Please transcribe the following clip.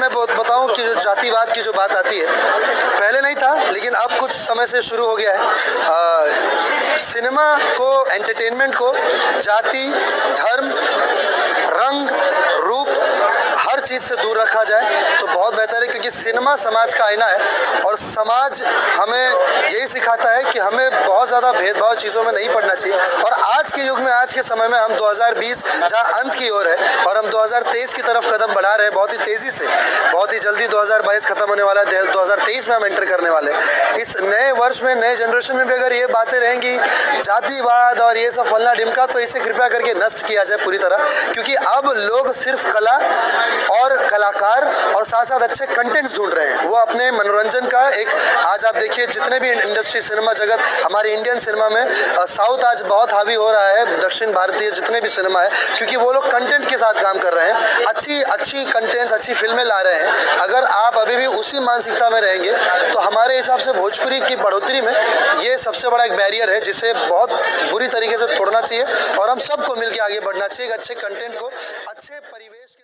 मैं बताऊं कि जो जातिवाद की जो बात आती है, पहले नहीं था लेकिन अब कुछ समय से शुरू हो गया है। सिनेमा को, एंटरटेनमेंट को जाति, धर्म, रंग, रूप, हर चीज़ से दूर रखा जाए तो बहुत बेहतर है, क्योंकि सिनेमा समाज का आईना है और समाज हमें यही सिखाता है कि हमें बहुत ज़्यादा भेदभाव चीज़ों में नहीं पड़ना चाहिए। और आज के युग में, आज के समय में हम 2020 जहाँ अंत की ओर है और हम 2023 की तरफ कदम बढ़ा रहे हैं बहुत ही तेज़ी से, बहुत ही जल्दी 2022 खत्म होने वाला है, 2023 में हम एंटर करने वाले हैं। इस नए वर्ष में, नए जनरेशन में भी अगर ये बातें रहेंगी जातिवाद और ये सब फलना ढिमका, तो इसे कृपया करके नष्ट किया जाए पूरी तरह, क्योंकि अब लोग सिर्फ कला और कलाकार और साथ साथ अच्छे कंटेंट्स ढूंढ रहे हैं। वो अपने मनोरंजन का एक, आज आप देखिए जितने भी इंडस्ट्री, सिनेमा जगत, हमारे इंडियन सिनेमा में साउथ आज बहुत हावी हो रहा है, दक्षिण भारतीय जितने भी सिनेमा है, क्योंकि वो लोग कंटेंट के साथ काम कर रहे हैं, अच्छी कंटेंट्स, अच्छी फिल्में ला रहे हैं। अगर आप अभी भी उसी मानसिकता में रहेंगे तो हमारे हिसाब से भोजपुरी की बढ़ोतरी में ये सबसे बड़ा एक बैरियर है, जिसे बहुत बुरी तरीके से तोड़ना चाहिए और हम सबको मिलकर आगे बढ़ना चाहिए, अच्छे कंटेंट को, अच्छे परिवेश